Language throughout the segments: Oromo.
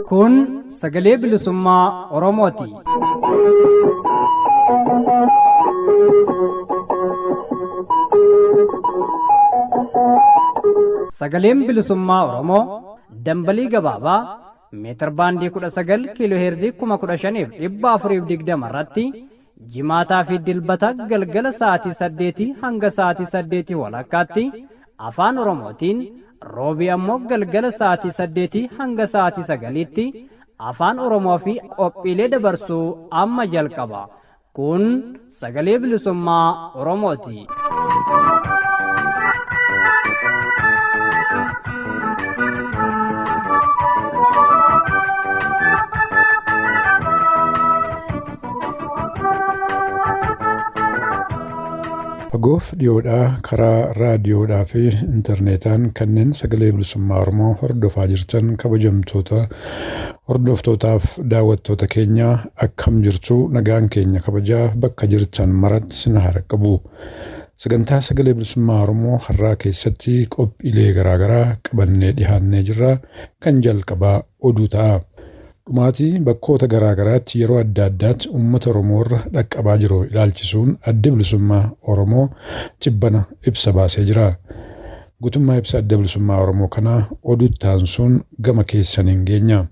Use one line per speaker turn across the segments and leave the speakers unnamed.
Kun sagalee bilisummaa Oromooti. Sagaleen bilisummaa Oromoo dambalii gabaabaa meetir baandii 19 kiiloo heerzii 15,420 irratti jimaataa fi dilbata galgala sa'aatii 8 hanga sa'aatii 8 walakkaatti afaan Oromootiin roobii ammoo galgala sa'aatii 8 hanga sa'aatii 9tti afaan Oromoo fi qophiilee dabarsuu amma jalqaba. Kun sagalee bilisummaa Oromooti.
Fagoof dhiyoodhaa karaa raadiyoodhaa fi intarneetaan kanneen sagalee bilisummaa Oromoo hordofaa jirtan kabajamtoota hordoftootaaf daawwattoota keenya akkam jirtu nagaan keenya kabajaa bakka jirtan maratti sin haa qabu. Sagantaa sagalee bilisummaa Oromoo har'aa keessatti qophiilee garaagaraa qabannee dhiyaannee jirra. Kan jalqabaa oduu ta'a. Dhumaatii bakkoota garaagaraatti yeroo adda addaatti uummata Oromoo irra dhaqqabaa jiru ilaalchisuun adda bilisummaa Oromoo tibbana ibsa baasee jira. Guutummaa ibsa adda bilisummaa Oromoo kanaa oduutti aansuun gama keessaniin geenya.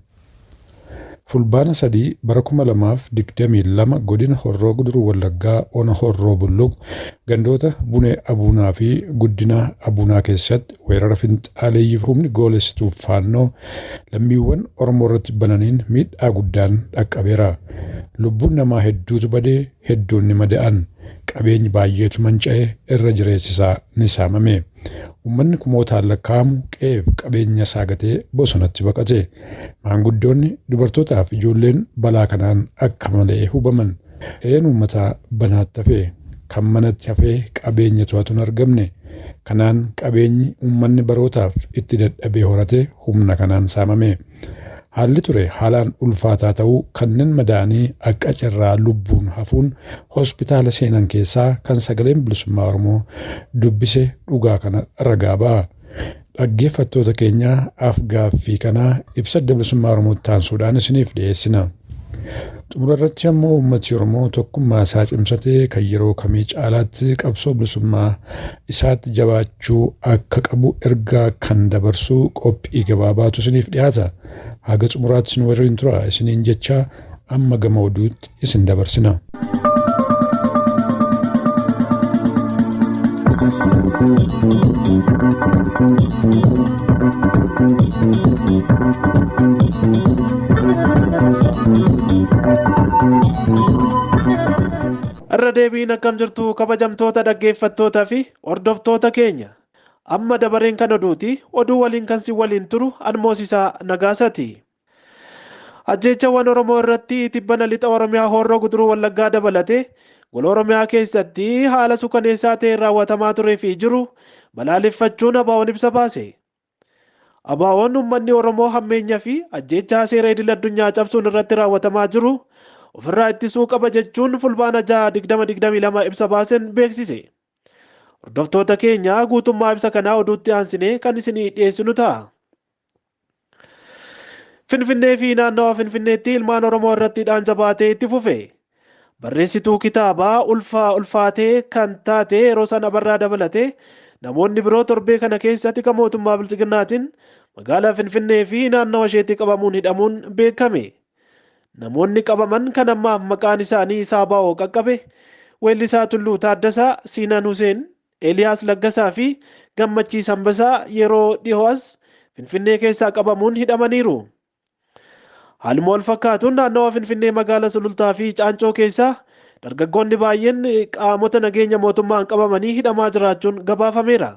Fulbaana 3 bara 2022 godina Horroo Guduruu Wallaggaa ona Horroo Bulluq gandoota Bunee Abuunaa fi Guddina Abuunaa keessatti weerara finxaaleeyyiif humni goolessituuf faannoo lammiiwwan Oromoo irratti bananiin miidhaa guddaan dhaqqabeera. Lubbuun namaa hedduutu badee hedduun ni madaa'an. Qabeenyi baay'eetu manca'ee irra jireessisaa ni saamame. Uummanni kumootaan lakkaa'amu qe'eef qabeenya saagatee bosonatti baqate. Maanguddoonni dubartootaa fi ijoolleen balaa kanaan akka malee hubaman. Qe'een uummataa banaatti hafee kan manatti hafee qabeenya to'atu hin argamne. Kanaan qabeenyi uummanni barootaaf itti dadhabee horate humna kanaan saamame. Haalli ture haalaan ulfaataa ta'uu kanneen madaa'anii akka carraa lubbuun hafuun hospitaala seenan keessaa kan sagaleen bilisummaa Oromoo dubbise dhugaa kana ragaa ba'a. Dhaggeeffattoota keenyaa afgaaffii kanaa ibsa adda bilisummaa Oromoo taansuudhaan isiniif dhiyeessina. Xumura irratti ammoo uummati Oromoo tokkummaa isaa cimsatee kan yeroo kamii caalaatti qabsoo bilisummaa isaatti jabaachuu akka qabu ergaa kan dabarsuu qophii gabaabaatu isiniif dhiyaata. Haga xumuraatti isin waliin tura isiniin jecha amma gama oduutti isin dabarsina.
Irra deebiin akkam jirtu kabajamtoota dhaggeeffattootaa fi hordoftoota keenya. Amma dabareen kan oduuti. Oduu waliin kan si waliin turu Anmoosisaa Nagaasati. Ajjeechawwan Oromoo irratti tibbana lixa Oromiyaa Horroo Guduruu Wallaggaa dabalate gola Oromiyaa keessatti haala suukaneessaa ta'een raawwatamaa turee fi jiru balaaleffachuun ABO'n ibsa baase. ABO'n uummanni Oromoo hammeenyaa fi ajjeechaa seera idil addunyaa cabsuun irratti raawwatamaa jiru ofirraa ittisuu qaba jechuun fulbaana 6 2022 ibsa baaseen beeksise. Hordoftoota keenya guutummaa ibsa kanaa oduutti aansinee kan isinii dhiyeessinu ta'a. Finfinnee fi naannawa Finfinneetti ilmaan Oromoo irratti dhaansa baatee itti fufe. Barreessituu kitaabaa ulfaatee kan taate yeroo sana barraa dabalate namoonni biroo torbee kana keessatti kan mootummaa bilchiginnaatiin magaalaa Finfinnee fi naannawa isheetti qabamuun hidhamuun beekame. Namoonni qabaman kan ammaaf maqaan isaanii Saabaa'oo Qaqqabe, Weellisaa Tulluu Taaddasaa, Siinaan Huseen, Eliyaas Laggasaa fi Gammachiis Hambasaa yeroo dhiyoos Finfinnee keessaa qabamuun hidhamaniiru. Haaluma wal fakkaatuun naannawa Finfinnee magaalaa Sulultaa fi Caancoo keessaa dargaggoonni baay'een qaamota nageenya mootummaan qabamanii hidhamaa jiraachuun gabaafameera.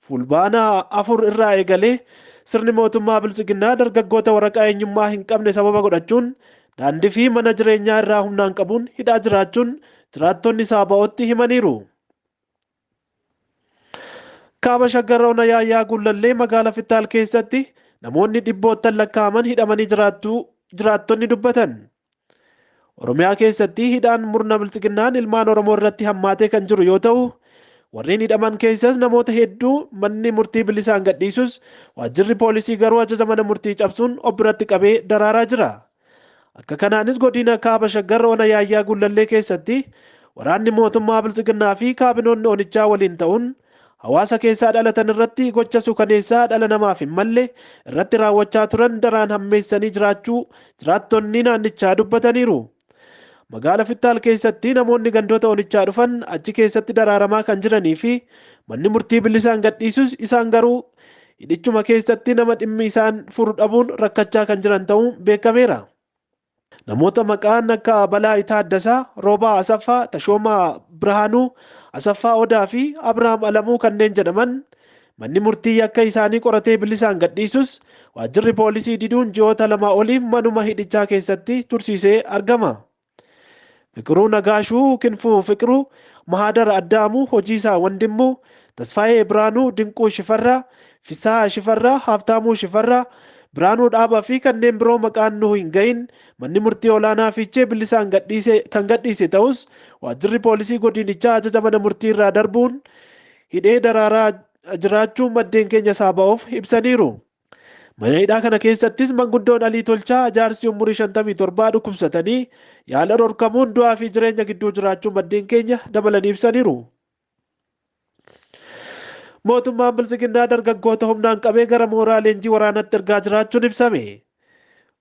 Fulbaana 4 irraa eegalee sirni mootummaa bilchiginnaa dargaggoota waraqaa eenyummaa hin qabne sababa godhachuun daandii fi mana jireenyaa irraa humnaan qabuun hidhaa jiraachuun jiraattonni Saabaa'ootti himaniiru. Kaaba Shaggar Ona Yaayyaa Gullallee magaalaa Fittaal keessatti namoonni dhibboottan lakkaa'aman hidhamanii jiraachuu jiraattonni dubbatan. Oromiyaa keessatti hidhaan murna biltsiginnaan ilmaan Oromoo irratti hammaatee kan jiru yoo ta'u, warreen hidhaman keessas namoota hedduu manni murtii bilisaan gadhiisus waajjirri poolisii garuu ajaja mana murtii cabsuun of biratti qabee daraaraa jira. Akka kanaanis godina kaaba shaggar ona yaayyaa gullallee keessatti waraanni mootummaa biltsiginnaa fi kaabinoonni onichaa waliin ta'uun hawaasa keessaa dhalatan irratti gocha suukaneessaa dhala namaaf hin malle irratti raawwachaa turan daraan hammeessanii jiraachuu jiraattonni naannichaa dubbataniiru. Magaala Fittaal keessatti namoonni gandoota onichaa dhufan achi keessatti daraaramaa kan jiranii fi manni murtii bilisaan gadhiisus isaan garuu hidhichuma keessatti nama dhimmi isaan furu dhabuun rakkachaa kan jiran ta'uu beekameera. Namoota maqaan akka Balaa Itaaddasaa, Roobaa Asaffaa, Tashoomaa Birhaanuu, Asaffaa Odaa fi Abrahaam Alamuu kanneen jedhaman manni murtii akka isaanii qoratee bilisaan gadhiisus waajjirri poolisii diduun ji'oota 2 oliif manuma hidhichaa keessatti tursiisee argama. Fiqiruu Nagaashuu, Kinfuu Fiqiruu, Mahadar Addaamuu, Hojiisaa Wandimuu, Tasfaayee Biraanuu, Dinquu Shifarraa, Fisaa Shifarraa, Haftaamuu Shifarraa, Biraanuu Dhaabaa fi kanneen biroo maqaan nu hin gahin manni murtii olaanaa fiichee bilisaan kan gadhiise ta'us waajjirri poolisii godinichaa ajaja mana murtii irraa darbuun hidhee daraaraa jiraachuu maddeen keenya saaba'uuf ibsaniiru. Mana hidhaa kana keessattis manguddoon Alii Tolchaa jaarsi umurii 57 dhukkubsatanii yaala dhorkamuun du'aa fi jireenya gidduu jiraachuu maddeen keenya dabalanii ibsaniiru. Mootummaan biltsiginnaa dargaggoota humnaan qabee gara mooraa leenjii waraanaatti ergaa jiraachuun ibsame.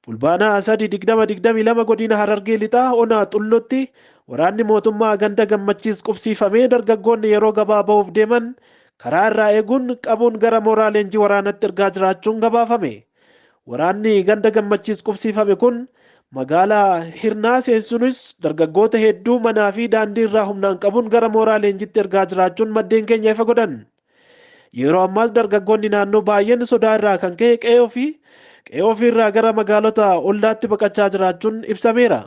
Fulbaanaa 3/2022 godina Harargee lixaa ona Xullotti waraanni mootummaa ganda gammachiis qubsiifamee dargaggoonni yeroo gabaaba'uuf deeman karaa irraa eeguun qabuun gara mooraa leenjii waraanaatti ergaa jiraachuun gabaafame. Waraanni ganda gammachiis qubsiifame kun magaalaa Hirnaa seensuunis dargaggoota hedduu manaa fi daandii irraa humnaan qabuun gara mooraa leenjiitti ergaa jiraachuun maddeen keenya ifa godhan. Yeroo ammaas dargaggoonni naannoo baay'een sodaa irraa kan ka'e qe'ee ofii irraa gara magaalota ollaatti baqachaa jiraachuun ibsameera.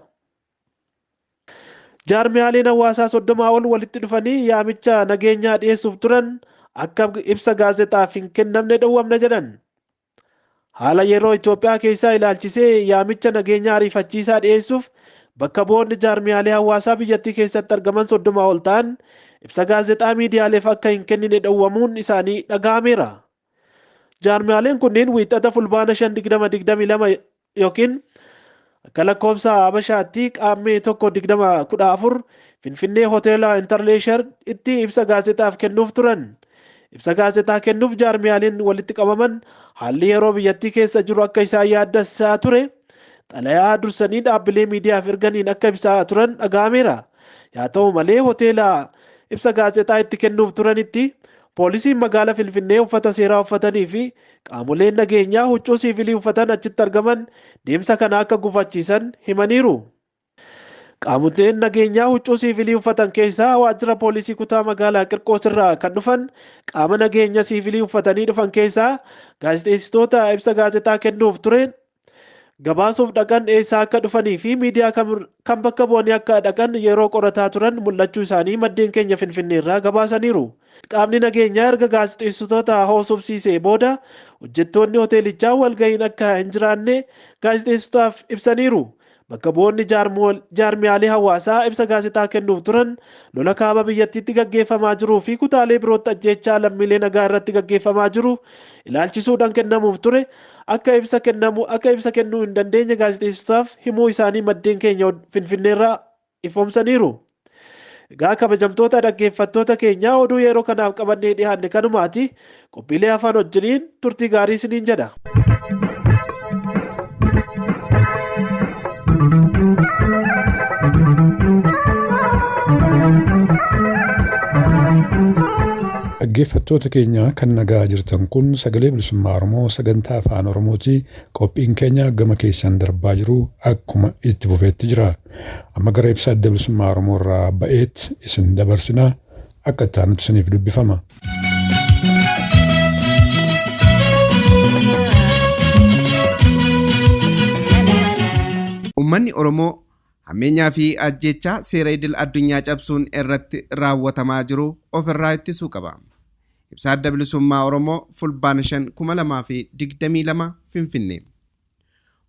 Jaarmiyaaleen hawaasaa 30 ol walitti dhufanii yaamicha nageenyaa dhiyeessuuf turan akka ibsa gaazexaaf hin kennamne dhowwamna jedhan. Haala yeroo Itoophiyaa keessaa ilaalchisee yaamicha nageenyaa ariifachiisaa dhiyeessuuf bakka bu'oonni jaarmiyaalee hawaasaa biyyattii keessatti argaman 30 ol ta'an ibsa gaazexaa miidiyaaleef akka hin kennine dhowwamuun isaanii dhaga'ameera. Jaarmiyaaleen kunneen wiixata fulbaana 5/2022 yookiin akka lakkoofsa Habashaatti qaammee 1/2014 Finfinnee hoteela Intarleeshar itti ibsa gaazexaaf kennuuf turan. Ibsa gaazexaa kennuuf jaarmiyaaleen walitti qabaman haalli yeroo biyyattii keessa jiru akka isaan yaaddessaa ture xalayaa dursanii dhaabbilee miidiyaaf erganiin akka ibsaa turan dhaga'ameera. Haa ta'u malee hoteela ibsa gaazexaa itti kennuuf turanitti poolisiin magaalaa Finfinnee uffata seeraa uffatanii fi qaamoleen nageenyaa huccuu siivilii uffatan achitti argaman deemsa kana akka gufachiisan himaniiru. Qaamoleen nageenyaa huccuu siivilii uffatan keessaa waajjira poolisii kutaa magaalaa Qirqoos irraa kan dhufan qaama nageenya siivilii uffatanii dhufan keessaa gaazexeessitoota ibsa gaazexaa kennuuf tureen gabaasuuf dhaqan eessaa akka dhufanii fi miidiyaa kan bakka bu'anii akka dhaqan yeroo qorataa turan mul'achuu isaanii maddeen keenya Finfinnee irraa gabaasaniiru. Qaamni nageenyaa erga gaazexeessitoota haasofsiisee booda hojjettoonni hoteelichaa walga'iin akka hin jiraanne gaazexeessitootaaf ibsaniiru. Bakka bu'oonni jaarmiyaalee hawaasaa ibsa gaazexaa kennuuf turan lola kaaba biyyattiitti gaggeeffamaa jiruu fi kutaalee birootti ajjeechaa lammiilee nagaa irratti gaggeeffamaa jiru ilaalchisuudhaan kennamuuf ture akka ibsa kennuu hin dandeenye gaazexeessitootaaf himuu isaanii maddeen keenya Finfinneerraa ifoomsaniiru. Egaa kabajamtoota dhaggeeffattoota keenyaa oduu yeroo kanaaf qabannee dhiyaanne kanumaati. Qophiilee afaan wajjiniin turtii gaarii isiniin jedha.
Dhaggeeffattoota keenya kan nagaa jirtan kun sagalee bilisummaa Oromoo sagantaa afaan Oromooti. Qophiin keenya gama keessan darbaa jiru akkuma itti fufeetti jira. Amma gara ibsa adda bilisummaa Oromoo irraa ba'eet isin dabarsina akka itti aanutti isiniif dubbifama.
Uummanni Oromoo hammeenyaa fi ajjeechaa seera idil addunyaa cabsuun irratti raawwatamaa jiru ofirraa ittisuu qaba. Ibsa adda bilisummaa Oromoo fulbaana 5/2022 Finfinnee.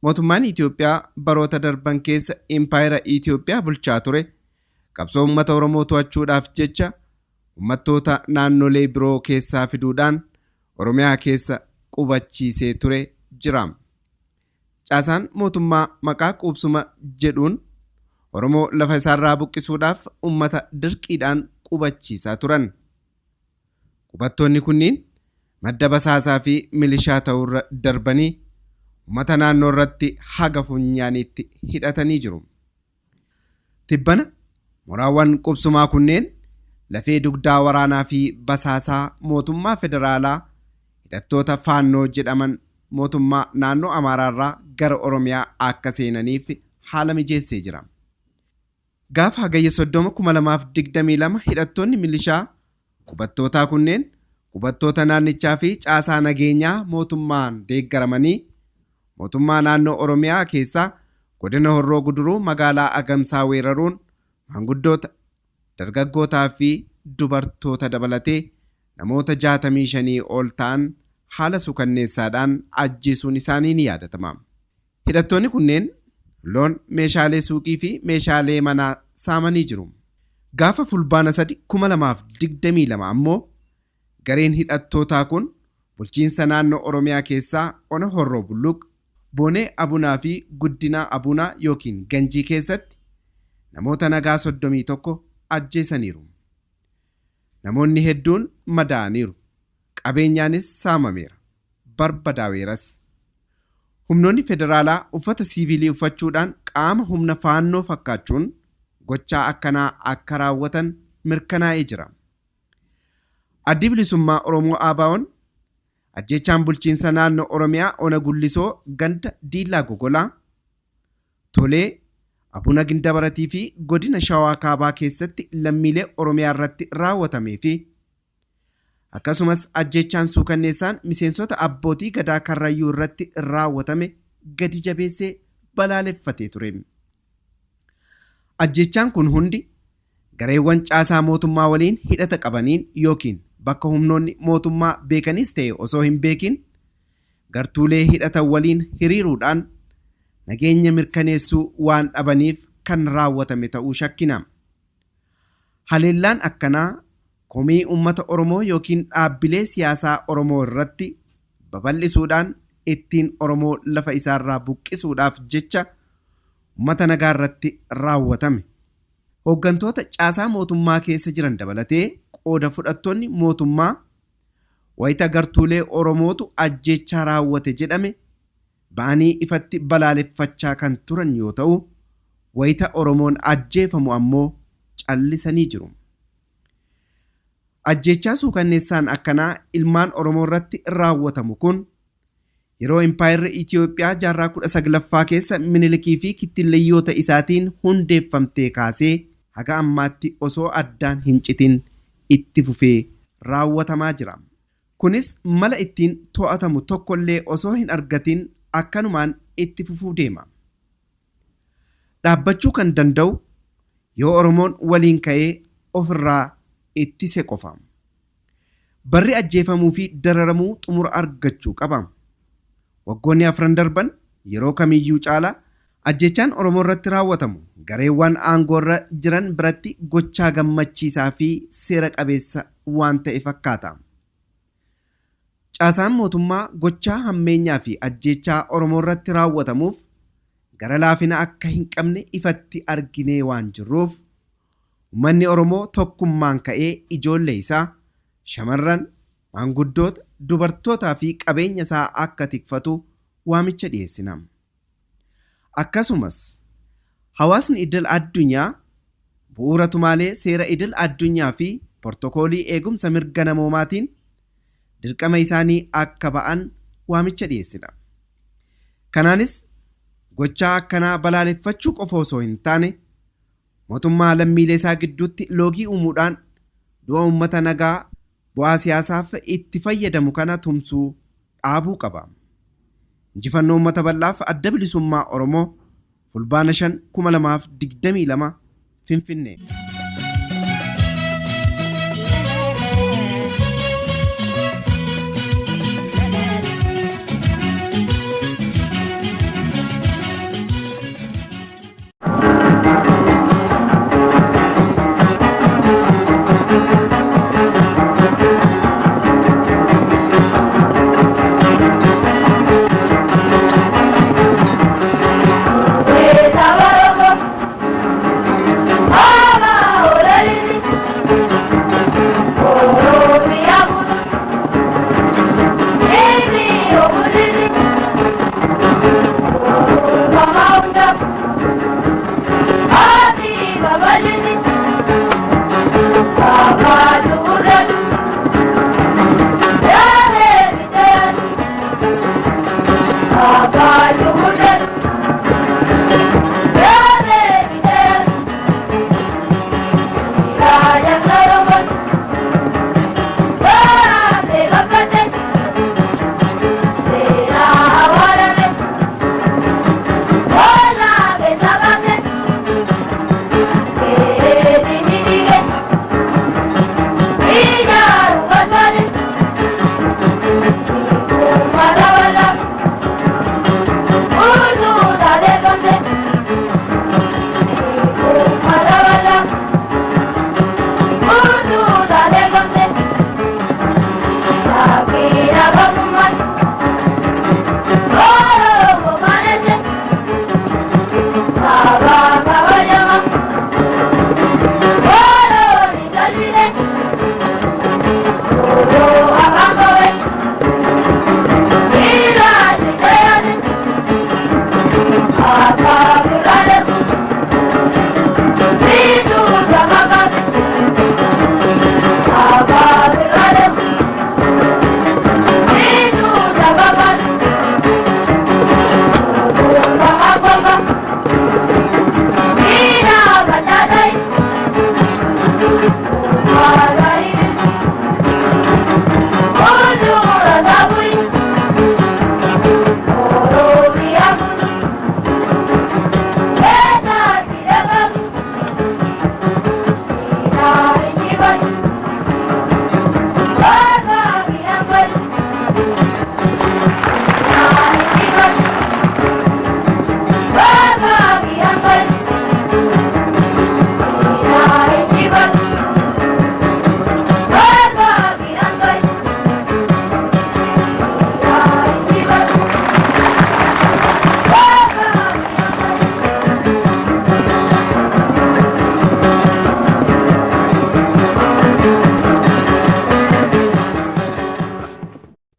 mootummaan Itoophiyaa baroota darban keessa impaayera Itoophiyaa bulchaa ture qabsoo uummata Oromoo to'achuudhaaf jecha uummattoota naannolee biroo keessaa fiduudhaan Oromiyaa keessa qubachiisee ture jira. Caasaan mootummaa maqaa qubsuma jedhuun Oromoo lafa isaarraa buqqisuudhaaf uummata dirqiidhaan qubachiisaa turan. Qubattoonni kunniin madda basaasaa fi milishaa ta'urra darbanii uummata naannoo irratti haga funyaaniitti hidhatanii jiru. Tibbana mooraawwan qubsumaa kunneen lafee dugdaa waraanaa fi basaasaa mootummaa federaalaa hidhattoota faannoo jedhaman mootummaa naannoo Amaaraarraa gara Oromiyaa akka seenaniif haala mijeessee jira. Gaafa hagayya 30/2022 hidhattoonni milishaa qubattootaa kunneen qubattoota naannichaa fi caasaa nageenyaa mootummaan deeggaramanii mootummaa naannoo Oromiyaa keessaa godina Horroo Guduruu magaalaa Agamsaa weeraruun maanguddoota, dargaggootaa fi dubartoota dabalatee namoota 65 ol ta'an haala sukanneessaadhaan ajjeesuun isaanii ni yaadatama. Hidhattoonni kunneen loon, meeshaalee suuqii fi meeshaalee manaa saamanii jiru. Gaafa fulbaana 3/2022 ammoo gareen hidhattootaa kun bulchiinsa naannoo Oromiyaa keessaa ona Horroo Bulluq, Boonee Abunaa fi Guddinaa Abunaa yookiin Ganjii keessatti namoota nagaa 31 ajjeesaniiru. Namoonni hedduun madaa'aniiru. Qabeenyaanis saamameera. Barbadaaweeras. Humnoonni federaalaa uffata siivilii uffachuudhaan qaama humna faannoo fakkaachuun gochaa akkanaa akka raawwatan mirkanaa'ee jira. Addi Bilisummaa Oromoo ABO'n ajjechaan bulchiinsa naannoo Oromiyaa ona Gullisoo ganda Diillaa Gogolaa, Tolee, Abuna Gindabaratii fi godina Shawaa Kaabaa keessatti lammiilee Oromiyaa irratti raawwatamee fi akkasumas ajjechaan suukanneessaan miseensota abbootii gadaa Karrayyuu irratti raawwatame gadi jabeessee balaaleffatee ture. Ajjechaan kun hundi gareewwan caasaa mootummaa waliin hidhata qabaniin yookiin bakka humnoonni mootummaa beekanis ta'e osoo hin beekin gartuulee hidhatan waliin hiriiruudhaan nageenya mirkaneessuu waan dhabaniif kan raawwatame ta'uu shakkina. Haleellaan akkanaa komii uummata Oromoo yookiin dhaabbilee siyaasaa Oromoo irratti babal'isuudhaan ittiin Oromoo lafa isaarraa buqqisuudhaaf jecha uummata nagaa irratti raawwatame. Hooggantoota caasaa mootummaa keessa jiran dabalatee qooda fudhattoonni mootummaa wayita gartuulee Oromootu ajjechaa raawwate jedhame ba'anii ifatti balaaleffachaa kan turan yoo ta'u, wayita Oromoon ajjeefamu ammoo callisanii jiru. Ajjechaa suukanneessaan akkanaa ilmaan Oromoo irratti raawwatamu kun yeroo impaayerri Itoophiyaa jaarraa 19ffaa keessa Minilikii fi kittileeyyoota isaatiin hundeeffamtee kaasee haga ammaatti osoo addaan hin citin itti fufee raawwatamaa jira. Kunis mala ittiin to'atamu tokkollee osoo hin argatin akkanumaan itti fufuu deema. Dhaabbachuu kan danda'u yoo Oromoon waliin ka'ee ofirraa ittise qofa. Barri ajjeefamuu fi dararamuu xumura argachuu qaba. Waggoonni 4 darban yeroo kamiyyuu caalaa ajjechaan Oromoo irratti raawwatamu gareewwan aangoo irra jiran biratti gochaa gammachiisaa fi seera qabeessa waan ta'e fakkaata. Caasaan mootummaa gochaa hammeenyaa fi ajjechaa Oromoo irratti raawwatamuuf gara laafina akka hin qabne ifatti arginee waan jirruuf uummanni Oromoo tokkummaan ka'ee ijoollee isaa, shamarran, maanguddoota, dubartootaa fi qabeenya isaa akka tikfatu waamicha dhiyeessina. Akkasumas hawaasni idil addunyaa bu'uura tumaalee seera idil addunyaa fi portokoolii eegumsa mirga namoomaatiin dirqama isaanii akka ba'an waamicha dhiyeessina. Kanaanis gochaa akkanaa balaaleffachuu qofa osoo hin taane mootummaa lammiilee isaa gidduutti loogii uumuudhaan du'a uummata nagaa bu'aa siyaasaaf itti fayyadamu kana tumsuu dhaabuu qaba. Injifannoo uummata bal'aaf Adda Bilisummaa Oromoo fulbaana 5 2022 Finfinnee.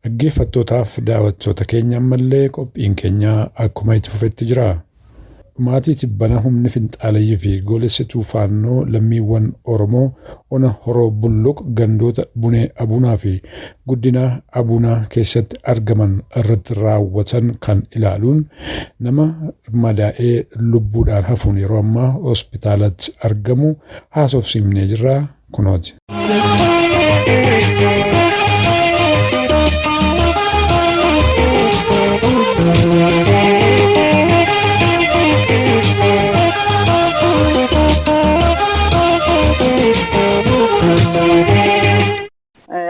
Dhaggeeffattootaaf daawwattoota keenya ammallee qophiin keenya akkuma itti fufetti jira. Maatii tibbana humni finxaaleyyii fi goolessituu faannoo lammiiwwan Oromoo ona horoo bulluq gandoota bunee abuunaa fi guddinaa abuunaa keessatti argaman irratti raawwatan kan ilaaluun nama madaa'ee lubbuudhaan hafuun yeroo ammaa hospitaalatti argamu haasofsiifnee jirra kunooti.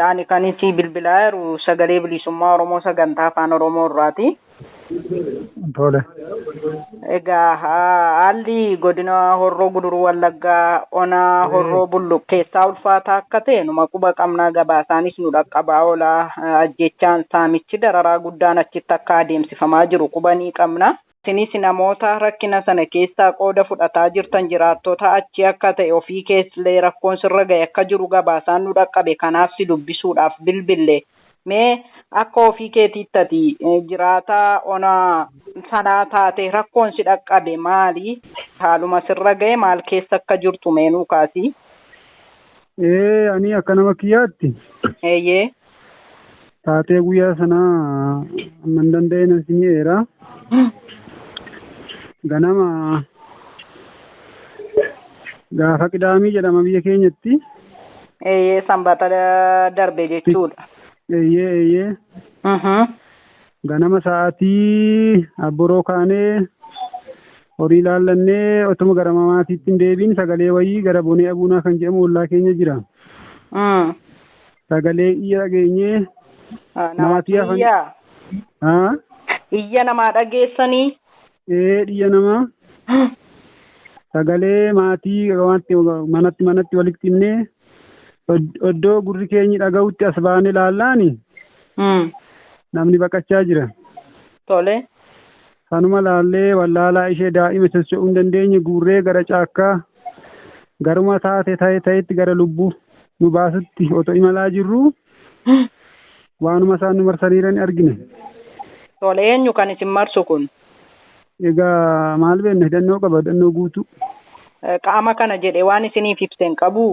Ani kanisi bilbilaaru sagalee bilisummaa Oromoo sagantaa afaan Oromoo irraati.
Tole.
Egaa haalli godina Horroo Guduruu Wallaggaa ona Horroo Bulluq keessaa ulfaataa akka ta'e numa quba qabnaa gabaasaanis nu dhaqqabaa oola ajjechaan saamichi dararaa guddaan achitti akka adeemsifamaa jiru quba ni qabna. Isinis namoota rakkina sana keessaa qooda fudhataa jirtan jiraattota achi akka ta'e ofii keessallee rakkoon sirra ga'e akka jiru gabaasaan nu dhaqqabe kanaaf si dubbisuudhaaf bilbille. Mee akka ofii keetiittati jiraataa ona sanaa taate rakkoon si dhaqqabe maali? Haaluma sirra ga'e maal keessa akka jirtu meenuu kaasi?
Ani akka nama kiyyaatti.
Eeyyee.
Taatee guyyaa sanaa amman danda'e nan simeera. Ganama gaafa qidaamii jedhama biyya keenyatti.
Eeyyee sanbata darbe jechuudha.
Eeyyee. Ganama sa'aatii abboroo kaanee horii laallannee otuma gara mamaatiitti hin deebiin sagalee wayii gara bonee abuunaa kan jedhamu ollaa keenya jira. Sagalee iyya dhageenyee.
Namatti iyyaa? Iyya namaa dhageessanii?
Iyya namaa. Sagalee maatii manatti walitti himnee oddoo gurri keenyi dhaga'utti as baanee laallaani. Namni baqachaa jira.
Tole.
Sanuma laallee wallaalaa ishee daa'ima socho'uu hin dandeenye guurree gara caakkaa garuma taate ta'etti gara lubbuu nu baasutti otoo imalaa jirru waanuma isaan nu marsaniiran argine.
Tole eenyu kan isin marsu kun?
Egaa maal beekna hidhannoo qaba hidhannoo guutuu.
Qaama kana jedhe waan isiniif ibseen qabu.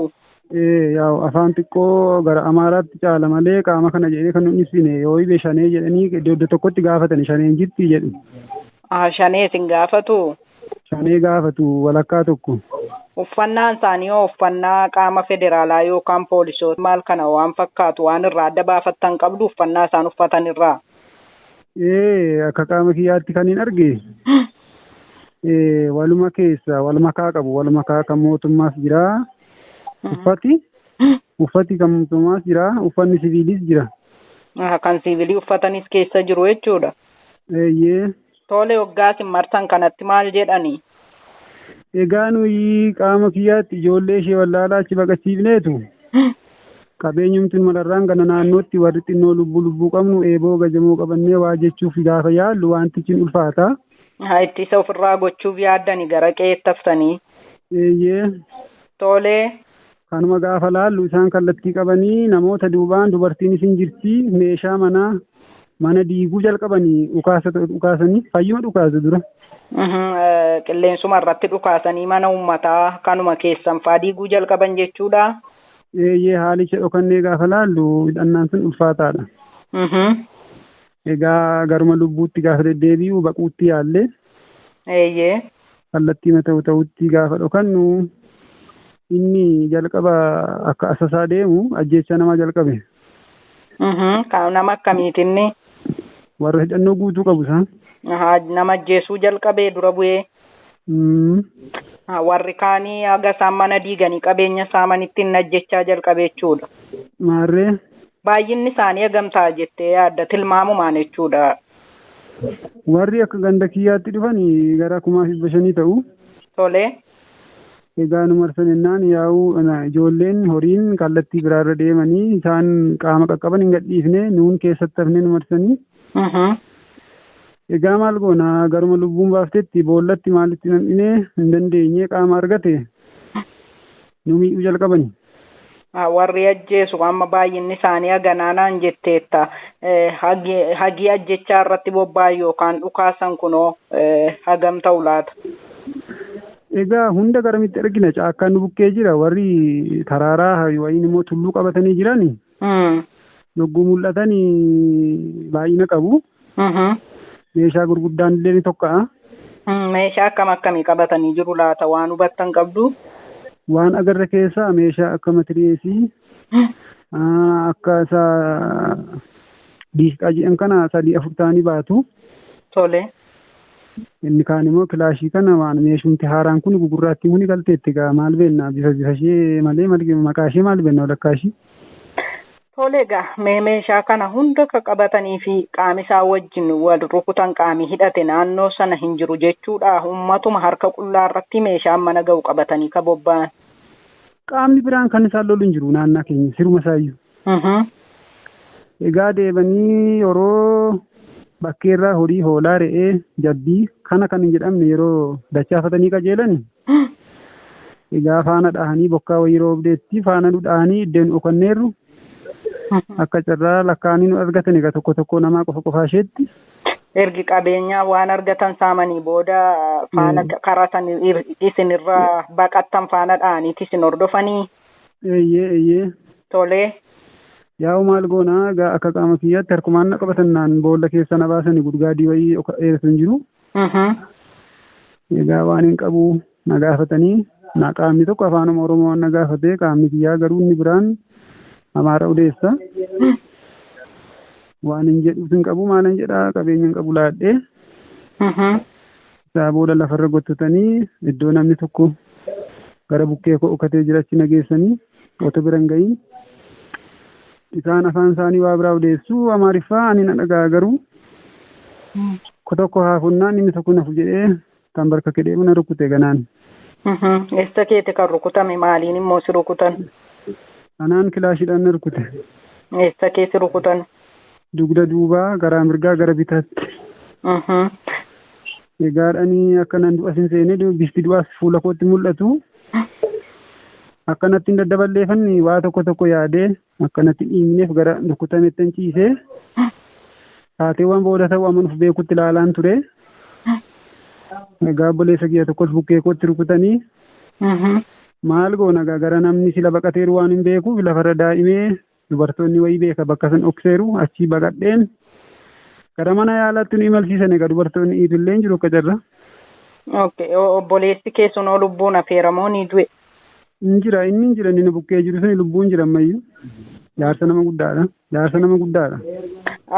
Yaa'u afaan xiqqoo gara Amaaraatti caala malee qaama kana jedhee kan nuti ibsine yoo ibe shanee jedhanii iddoo tokkotti gaafatan shaneen jirti jedhu.
Shanee isin gaafatu?
Shanee gaafatu walakkaa tokko.
Uffannaan isaanii yoo uffannaa qaama federaalaa yookaan poolisoota maal kana waan fakkaatu waan irraa adda baafattan qabdu uffannaa isaan uffatan irraa.
Akka qaama kiyyaatti kan hin arge. Waluma keessa wal makaa qabu wal makaa kan mootummaas jira. Uffati kan mootummaas jira uffanni siviilis jira.
Kan siviilii uffatanis keessa jiru jechuudha. Tole waggaa isin marsan kanatti maal jedhani?
Egaa nuyi qaama kiyyaatti ijoollee ishee wallaalaa achi baqachiifneetu. Qabeenyumtiin malarraan gana naannootti warri xinnoo lubbuu qabnu eeboo gajamoo qabannee waa jechuuf gaafa yaallu wantichi ulfaata.
Ittisa ofirraa gochuuf yaaddanii gara qe'eetti haftanii.
Eeyyee.
Tolee.
Kanuma gaafa laallu isaan kallattii qabanii namoota duubaan dubartiin isin jirti meeshaa mana diiguu jalqabanii dhukaasanii fayyuma dhukaasu dura.
Qilleensuma irratti dhukaasanii mana uummataa kanuma keessan faa diiguu jalqaban jechuudha.
Eeyyee haalicha dhokannee gaafa laallu hidhannaan sun ulfaataadha. Egaa garuma lubbuutti gaafa deddeebi'u baquutti yaallee.
Eeyyee.
Kallattii ta'utti gaafa dhokannu inni jalqaba akka asasaa deemu ajjeecha nama jalqabe.
Kan nama akkamiitinni?
Warra hidhannoo guutuu qabu isaan.
Nama ajjeesuu jalqabee dura bu'ee. Warri kaanii haga isaan mana diiganii qabeenya saamanitti hin ajjechaa jalqabee jechuudha.
Maarree.
Baay'inni isaanii hagamtaa jettee yaadda tilmaamumaan jechuudha.
Warri akka ganda kiyyaatti dhufanii gara 5,500 ta'u.
Tolee.
Egaa nu marsan jennaan yaa'u ijoolleen horiin kallattii biraarra deemanii isaan qaama qaqqaban hin gadhiifne nuun keessatti hafne nu marsanii. Egaa maal goona garuma lubbuun baaftetti boollatti maalitti nam'inee hin dandeenye qaama argate nu miidhuu jalqabani.
Warri ajjeesu amma baay'inni isaanii haganaanaan jetteetta hagii ajjechaa irratti bobba'an yookaan dhukaasan kunoo hagam ta'u laata?
Egaa hunda garamitti argina caakkaan nu bukkee jira warri taraaraa wayiin immoo tulluu qabatanii jiran yogguu mul'atanii baay'ina qabu. Meeshaa gurguddaan illee ni tokka'a.
Meeshaa akkamii qabatanii jiru laata waan hubattan qabdu?
Waan agarra keessaa meeshaa akka matireesii akka isaa diisqaa jedhan kana 3-4 ta'anii baatu.
Tole.
Inni kaan immoo kilaashii kana waan meeshumti haaraan kun gugurraatti muni galteetti egaa maal beenna bifa ishee malee maqaa ishee maal beenna walakkaa ishee.
Tole egaa meeshaa kana hunda akka qabatanii fi qaami isaa wajjin wal rukutan qaami hidhate naannoo sana hin jiru jechuudha. Uummatuma harka qullaa irratti meeshaan mana ga'u qabatanii ka bobba'an.
Qaamni biraan kan isaan lolu hin jiru naannaa keenya siruma isaayyuu. Egaa deebanii yeroo bakkeerraa horii hoolaa re'ee jabbii kana kan hin jedhamne yeroo dachaafatanii qajeelani. Egaa faana dhahanii bokkaa wayii roobdeetti faana nu dhahanii iddeen dhokanneerru. Akka carraa lakkaanii nu argatan egaa tokko namaa qofa isheetti.
Ergi qabeenyaa waan argatan saamanii booda faana karaa san isinirraa baqattan faana dhahaniiti isin hordofanii.
Eeyyee.
Tolee.
Yaa'u maal goonaa egaa akka qaama kiyyaatti harkumaan na qabatannaan boolla keessa na baasanii gudgaadii wayii dheeratu hin jiru. Egaa waan hin qabu na gaafatanii qaamni tokko afaanuma Oromoo na gaafatee qaamni kiyyaa garuu inni biraan Amaara odeessa. Waan hin jedhuus hin qabu maal hin jedhaa qabeenya hin qabu laadhee. Isaa booda lafarra gottotanii iddoo namni tokko gara bukkee ka'ukatee jirachi nageessanii otoo bira hin ga'iin. Isaan afaan isaanii waa biraa odeessu Amaariffaa ani na dhagaa garuu. Tokko haafunnaan inni tokko nafu jedhee kan barka kedhee mana rukute ganaan.
Eessa keete kan rukutame maaliin immoo si rukutan?
Anaan kilaashiidhaan na rukute.
Eessa keessa rukutan?
Dugda duubaa garaa mirgaa gara bitaatti. Egaadhanii akkanaan du'a sin seenee bifti du'aas fuula kootti mul'atu. Akkanatti hin daddaballeeffanni waa tokko yaadee akkanatti dhiibneef gara rukutametti hin ciisee. Taateewwan booda ta'uu amanuuf beekutti ilaalaan ture. Egaa obboleessa kiyya tokkos bukkee kootti rukutanii. Maal goona gara namni sila baqateeru waan hin beekuuf lafarra daa'imee dubartoonni wayii beeka bakka san dhokseeru achii baqadheen gara mana yaalaatti nu imalchiisan egaa dubartoonni dhiibillee jiru akka jarra.
Obboleessi keessumaa lubbuun affeeramoo ni du'e.
Inni hin jira inni bukkee jiru suni lubbuun jira ammayyuu. Jaarsa nama guddaadha.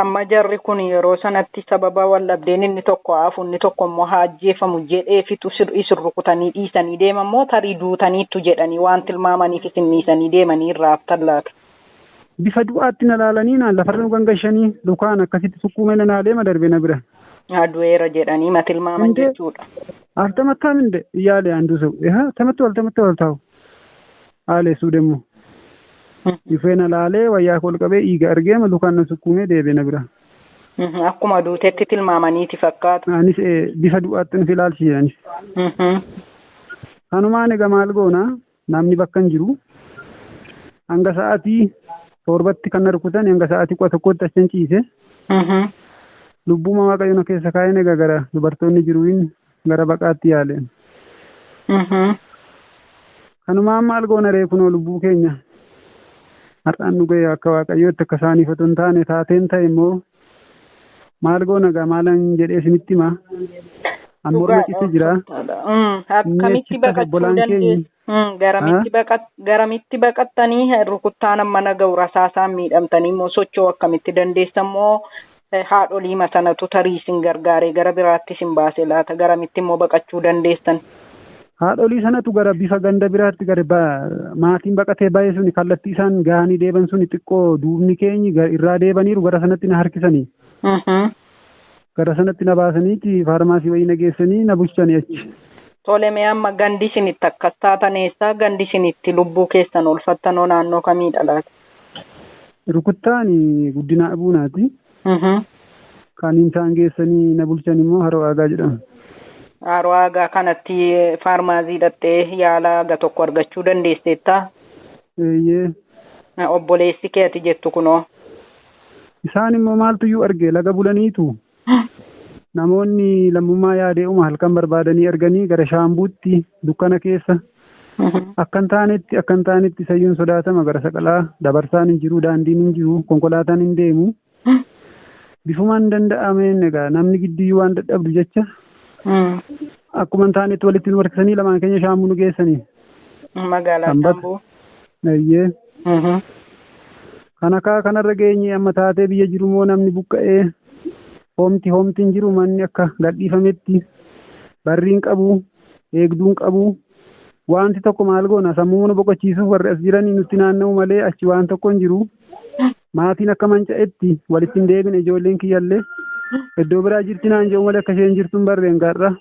Amma jarri kun yeroo sanatti sababa wallabdeen inni tokko hafu inni tokko immoo haa ajjeefamu jedheefitu isin rukutanii dhiisanii deeman moo tarii duutaniittu jedhanii waan tilmaamaniif isin dhiisanii deemanii irraa haftan laata?
Bifa du'aatti na laalanii naan lafarra nu gangashanii lukaan akkasitti sukkuumee na naalee madarbee na bira.
Du'eera jedhanii ma tilmaaman jechuudha.
Altamattaa minde yaale handuu tamattu wal taa'u. Haaleessuu deemu. Ifee na laalee wayyaa kol qabee dhiiga argeema lukaan na sukkuumee deebee na bira.
Akkuma duutetti tilmaamaniiti fakkaata.
Anis bifa du'aatti nuuf ilaalchise anis. Kanumaan egaa maal goona namni bakka hin jiru hanga sa'aatii torbatti kan na rukutan hanga sa'aatii 11tti achi ciise. Lubbuma waaqayyoon keessa kaa'een egaa gara dubartoonni jiruun gara baqaatti yaale. Kanumaan maal goona reekunoo lubbuu keenya har'aan nu ga'e akka waaqayyootti akka isaaniif otoo hin taane taateen ta'e immoo maal goona egaa maalan jedhee isinitti hima. Ammoo ciise jira.
Akkamitti baqachuu dandeessu? Garamitti baqattanii rukuttaan amma naga'u rasaasaan miidhamtanii immoo socho'uu akkamitti dandeessan moo haadholii masanatu tarii isin gargaaree gara biraatti isin baase laata? Garamitti immoo baqachuu dandeessan?
Haadholii sanatu gara bifa ganda biraatti gara maatiin baqatee baay'ee suni kallattii isaan gahanii deeban suni xiqqoo duubni keenyi irraa deebaniiru gara sanatti na harkisanii. Gara sanatti na baasaniiti faarmaasii wayii na geessanii na bulchanii achi.
Tole mee amma gandi isinitti akkas taatan eessaa gandi isinitti lubbuu keessan oolfattanoo naannoo kamiidha laata?
Rukuttaan guddina abuunaati. Kan isaan geessanii na bulchan immoo haroo aagaa jedhama.
Haroo aagaa kanatti faarmaasii dhattee yaala aga tokko argachuu dandeesseettaa?
Eeyyee.
Obboleessi kee ati jettu kunoo?
Isaan immoo maaltuyyuu arge laga bulaniitu. Namoonni lammummaa yaadee'uma halkan barbaadanii arganii gara shaambuutti dukkana keessa akkan taanetti sayyuun sodaatama gara saqalaa dabarsaan hin jiru daandiin hin jiru konkolaataan hin deemu bifumaan danda'ameen egaa namni giddiyyuu waan dadhabdu jecha akkuma taanetti walitti nu harkisanii lamaan keenya shaambuu nu geessanii.
Magaalaa Shaambuu.
Eeyyee. Kanarra geenye amma taatee biyya jiru moo namni buqqa'ee. Homti hin jiru manni akka gadhiifametti barriin qabu eegduun qabu wanti tokko maal goona sammuu nu boqochiisuuf warri as jiranii nutti naanna'u malee achi waan tokko hin jiru maatiin akka manca'etti walitti hin deebine ijoolleen kiyyallee iddoo biraa jirti naan jedhu malee akka isheen jirtu hin barreen gaarra.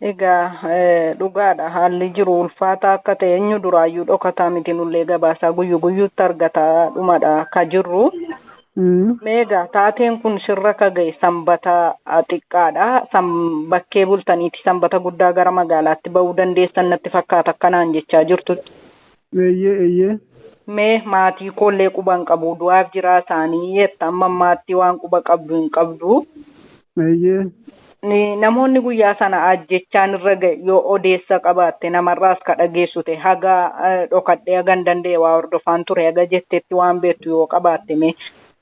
Egaa dhugaadha haalli jiru ulfaataa akka ta'e eenyu duraayyuu dhokataa miti nullee gabaasaa guyyuutti argataa dhumadha ka jirru. Meegaa taateen kun sirra ka ga'e sanbata xiqqaadha. Bakkee bultaniiti sanbata guddaa gara magaalaatti ba'uu dandeessan natti fakkaata akkanaan jechaa jirtutti.
Eeyyee.
Mee maatii koollee quba hin qabu du'aaf jiraa isaanii jetta amma maatti waan quba qabdu hin qabdu.
Eeyyee.
Namoonni guyyaa sana ajjechaan irra ga'e yoo odeessa qabaatte namarraas ka dhageessu ta'e haga dhokadhee haga hin danda'e waa hordofaan ture haga jetteetti waan beektu yoo qabaatte mee.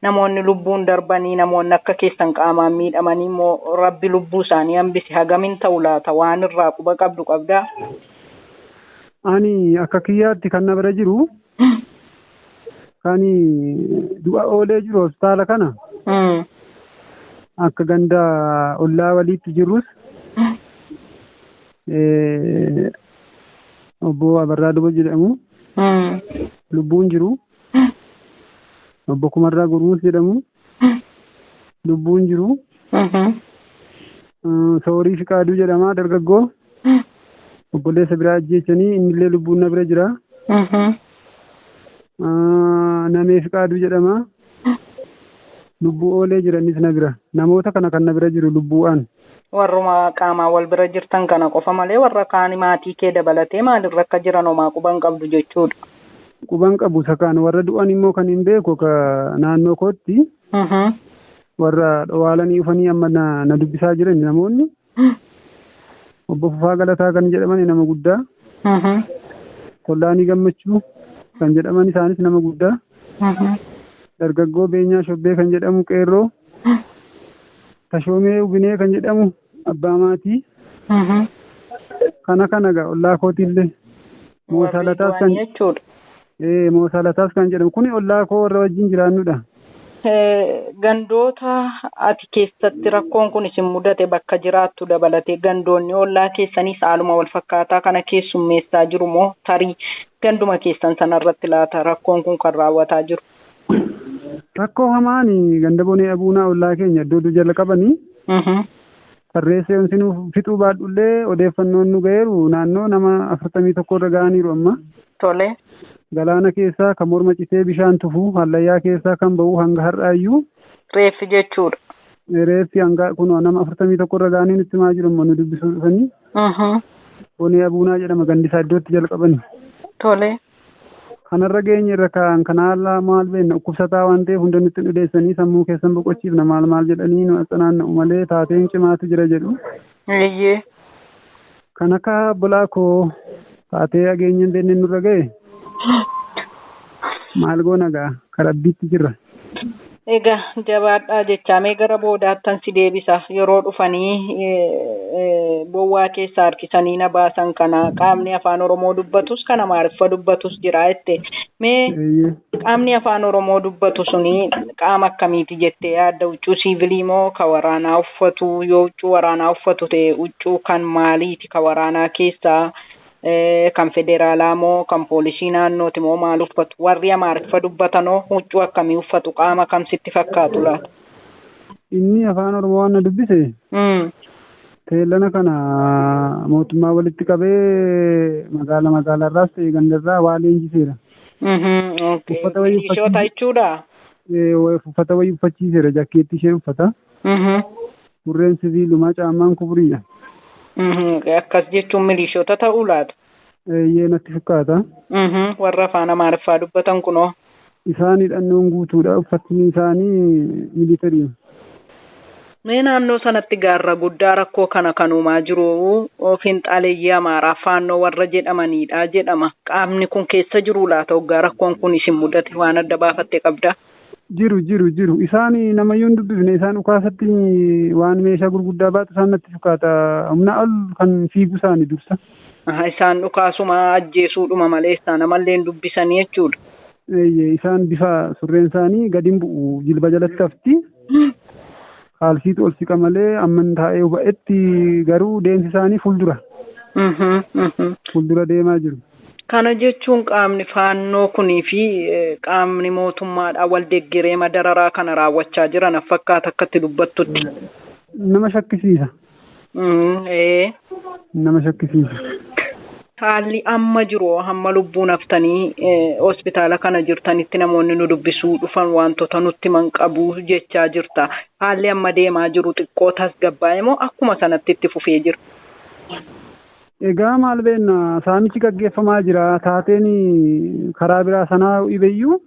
Namoonni lubbuun darbanii namoonni akka keessan qaamaan miidhamanii immoo rabbi lubbuu isaanii hambisi hagamin ta'u laata waan irraa quba qabdu qabdaa?
Ani akka kiyyaatti kan na bira jiru kan du'a oolee jiru hospitaala kana akka ganda ollaa waliitti jirus obbo Abarraa Dubo jedhamu lubbuun jiru. Obbo Kumarraa Gurmuus jedhamu lubbuun jiru. Soorii Fiqaaduu jedhama dargaggoo. Obboleessa biraa ajjeechanii innillee lubbuun na bira jira. Namee Fiqaaduu jedhama. Lubbuu oolee jiranis na bira. Namoota kana kan na bira jiru lubbuudhaan.
Warruma qaamaan wal bira jirtan kana qofa malee warra kaan maatii kee dabalatee maalirra akka jiran homaa quban qabdu jechuudha.
Quban qabu sakaan warra du'an immoo kan hin beeku ka naannoo kootti. Warra dhawaalanii dhufanii amma na dubbisaa jiran namoonni. Obbo Fufaa Galataa kan jedhaman nama guddaa. Tollaanii Gammachuu kan jedhaman isaanis nama guddaa. Dargaggoo Beenyaa Shobbee kan jedhamu qeerroo. Tashoomee Ubinee kan jedhamu abbaa maatii. Kana gaa ollaa kootiillee. Moosaalataas kan
jechuudha.
Moosaalataas kan jedhamu kuni ollaa koo warra wajjin jiraannudha.
Gandoota ati keessatti rakkoon kun isin mudate bakka jiraattu dabalatee gandoonni ollaa keessanii haaluma wal fakkaataa kana keessummeessaa jiru moo tarii ganduma keessan sanarratti laata rakkoon kun kan raawwataa jiru?
Rakkoo hamaani ganda bonee abuunaa ollaa keenya iddoo jala qabanii. Tarreessee onsinuu fixuu baadhullee odeeffannoon nu ga'eeru naannoo nama 41 irra ga'aniiru amma.
Tole.
Galaana keessaa kan morma citee bishaan tufuu hallayyaa keessaa kan ba'u hanga har'aayyuu.
Reeffi jechuudha.
Reeffi hanga kun nama 41 irra gaanii nutti himaa jiru nu dubbisuu dhufanii. Onee Abuunaa jedhama gandisaa iddootti jalqabani.
Tole.
Kanarra geenye irra kaan kanaalaa maal beenna dhukkubsataa waan ta'eef hunda nutti dhudeessanii sammuu keessan boqochiifna maal jedhanii nu axanaanna'u malee taateen cimaatu jira jedhu.
Eeyyee.
Kan akka bulaa koo taatee ageenyaan beenne nurra ga'e. Maal goona gaa karabbiitti jirra.
Egaa jabaadhaa jechaa gara boodaattan si deebisa yeroo dhufanii bowwaa keessa harkisanii na baasan kana qaamni afaan Oromoo dubbatus kana Amaariffa dubbatus jira jette mee qaamni afaan Oromoo dubbatu suni qaama akkamiiti jettee yaadda huccuu siivilii moo ka waraanaa uffatu yoo huccuu waraanaa uffatu ta'e huccuu kan maaliiti ka waraanaa keessaa kan federaalaa moo kan poolisii naannooti moo maal uffatu warri Amaariffa dubbatanoo huccuu akkamii uffatu qaama kam sitti fakkaatu laata?
Inni afaan Oromoo waan na dubbise. Teellana kana mootummaa walitti qabee magaalaarraas ta'e gandarraa waa leenjiseera.
Uffata wayii uffachiisa jechuudha.
Uffata wayii uffachiiseera jakkeetti ishee uffata. Burreen sibiilumaa caammaan kufuriidha.
Akkas jechuun milishoota ta'uu laata?
Eeyyee natti fakkaata.
Warra afaan Amaariffaa dubbatan kunoo.
Isaan hidhannoon guutuudha uffatni isaanii militarii.
Mee naannoo sanatti gaarra guddaa rakkoo kana kan uumaa jiru finxaaleeyyii Amaaraa faannoo warra jedhamanidha jedhama. Qaamni kun keessa jiru laata hoggaa rakkoon kun isin mudate waan adda baafattee qabda?
Jiru. Isaan namayyuu hin dubbifne isaan dhukaasatti waan meeshaa gurguddaa baatu isaan natti fakkaata. Humna ol kan fiigu isaanii dursa.
Isaan dhukaasuma ajjeesuudhuma malee isaan namallee hin dubbisanii jechuudha.
Isaan bifa surreen isaanii gadi hin bu'u jilba jalatti hafti. Haalsiitu ol siqa malee amman taa'ee huba'etti garuu deemsi isaanii fuuldura. Fuuldura deemaa jiru.
Kana jechuun qaamni faannoo kunii fi qaamni mootummaadhaan wal deeggaree madararaa kana raawwachaa jiran fakkaata akkatti dubbattutti.
Nama shakkisiisa. Nama shakkisiisa.
Haalli amma jiru hamma lubbuun haftanii hospitaala kana jirtanitti namoonni nu dubbisuu dhufan wantoota nutti man qabu jechaa jirta. Haalli amma deemaa jiru xiqqoo tasgabbaa'e moo akkuma sanatti itti fufee jira?
Egaa maal beenna saamichi gaggeeffamaa jira taateen karaa biraa sanaa ibeyyuu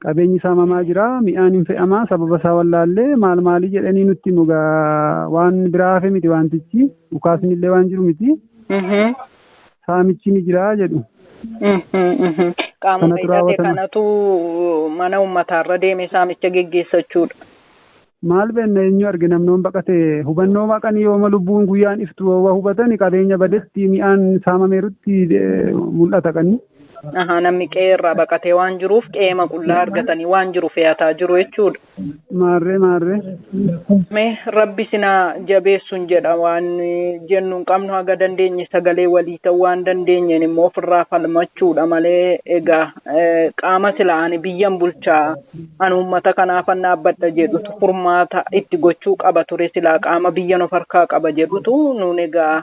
qabeenyi saamamaa jira mi'aan hin fe'amaa sababa isaa wallaallee maalii jedhanii nutti mugaa waan biraa hafe miti wantichi dhukaasni illee waan jiru miti. Saamichi ni jira jedhu.
Qaama hidhate kanatu mana uummataarra deeme saamicha geggeessachuudha.
Maal beenna eenyu arge namnoon baqate hubannoo maqanii yooma lubbuun guyyaan iftu hubatan qabeenya badetti mi'aan saamameerutti mul'ata qanni.
Namni qe'eerraa baqatee waan jiruuf qe'ee qullaa argatanii waan jiru fe'ataa jiru jechuudha.
Maarree.
Mee rabbi sinaa jabeessuun jedha waan jennu hin qabnu haga dandeenye sagalee walii ta'uu waan dandeenyeen immoo ofirraa falmachuudha malee egaa qaama sila'anii biyyan bulchaa an uummata kanaafan dhaabbadha jedhutu furmaata itti gochuu qaba ture silaa qaama biyyan of harkaa qaba jedhutu nuun egaa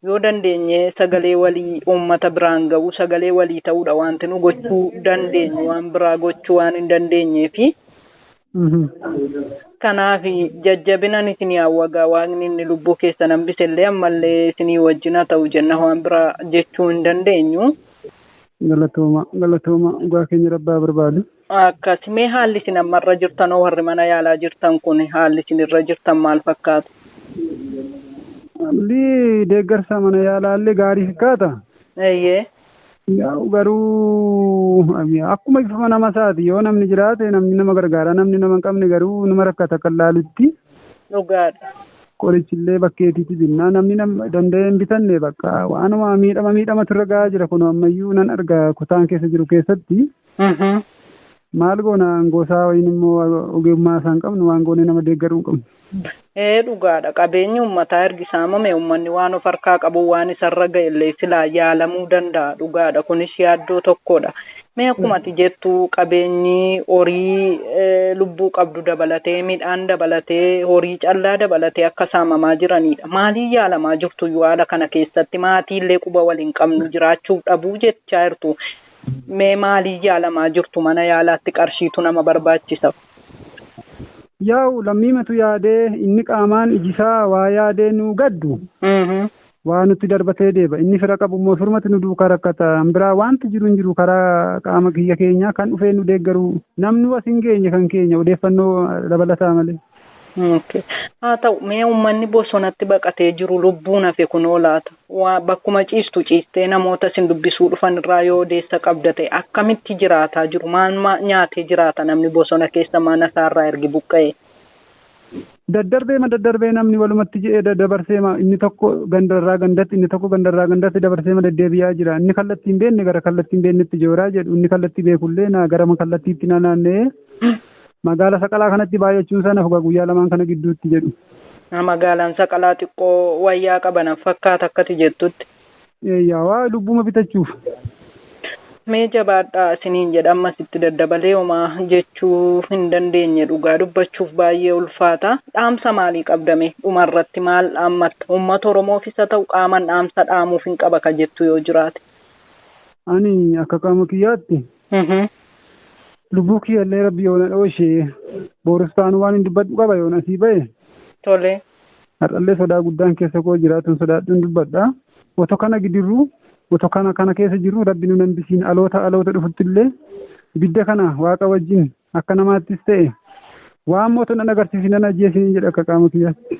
yoo dandeenye sagalee walii uummata biraan ga'u sagalee walii ta'uudha wanti nu gochuu dandeenyu waan biraa gochuu waan hin dandeenyeefi. Kanaaf jajjabinan isinii hawwagaa waaqni inni lubbuu keessan hambisellee ammallee isinii wajjina ta'u jenna waan biraa jechuu hin dandeenyu.
Galatooma dhugaa keenya rabbaa barbaadu.
Akkasumee haalli isin ammarra jirtanoo warri mana yaalaa jirtan kun haalli isin irra jirtan maal fakkaata?
Haalli deeggarsa mana yaalaallee gaarii fakkaata. Garuu akkuma ifa nama isaati yoo namni jiraate namni nama gargaara namni nama hin qabne garuu nama rakkata kan laalutti.
Dhugaadha.
Qorichillee bakkeetitti binnaa namni danda'ee hin bitanne bakka waanuma miidhamatu irra gahaa jira kun ammayyuu nan arga kutaan keessa jiru keessatti. Maal goona angoosaa wayin immoo ogummaa isaan qabnu waan goone nama deeggaruu hin qabnu.
Dhugaadha qabeenyi uummataa ergi saamame uummanni waan of harkaa qabu waan isarra ga'ellee silaa yaalamuu danda'a dhugaadha kunis yaaddoo tokkodha. Mee akkuma ati jettu qabeenyi horii lubbuu qabdu dabalatee midhaan dabalatee horii callaa dabalatee akka saamamaa jiranidha. Maaliin yaalamaa jirtu haala kana keessatti maatiillee quba waliin qabnu jiraachuuf dhabuu jechaa jirtu. Mee maaliin yaalamaa jirtu mana yaalaatti qarshiitu nama barbaachisa?
Yaa'u lammiimatu yaadee inni qaamaan ijisaa waa yaadee nu gaddu. Waa nutti darbatee deeba. Inni fira qabu immoo firmatti nu duukaa rakkata. Biraa wanti jiru hin jiru karaa qaama kiyya keenyaa kan dhufee nu deeggaru namni as hin geenye kan keenya odeeffannoo dabalataa malee.
Haa ta'u mee uummanni bosonatti baqatee jiru lubbuun hafe kunoo laata? Waa bakkuma ciistu ciistee namoota sin dubbisuu dhufan irraa yoo odeessa qabda ta'e akkamitti jiraataa jiru? Maal nyaatee jiraata namni bosona keessa mana isaarraa ergi buqqa'e?
Daddarbee namni walumatti jedhee dabarsee inni tokko gandarraa gandatti inni tokko gandarraa gandatti dabarsee deddeebi'aa jira. Inni kallattii hin beekne gara kallattii hin beeknetti jooraa jedhu inni kallattii beekullee gara kallattiitti naanna'ee magaala Saqalaa kanatti baay'achuun sana guyyaa lamaan kana gidduutti jedhu.
Magaalaan Saqalaa xiqqoo wayyaa qaban fakkaata akkati jettutti.
Waa lubbuma bitachuuf.
Mee jabaadhaa isiniin jedha ammas itti daddabalee homaa jechuu hin dandeenye dhugaa dubbachuuf baay'ee ulfaata. Dhaamsa maalii qabdame dhumarratti maal dhaammatta? Uummata Oromoofis haa ta'u qaaman dhaamsa dhaamuuf hin qaba ka jettu yoo jiraate.
Ani akka qaama kiyyaatti. Lubbuu kiyyallee rabbi yoona dhooshee booristaan waan hin dubbadhu qaba yoona asii ba'e.
Tole.
Har'allee sodaa guddaan keessa koo jiraatuun sodaadhuun dubbadha. Otoo kana gidirru otoo kana keessa jiru rabbi nu nambisiin aloota dhufuttillee ibidda kana waaqa wajjin akka namaattis ta'e waan mooton an agarsiisin an ajjeesin jedha akka qaama kiyyaatti.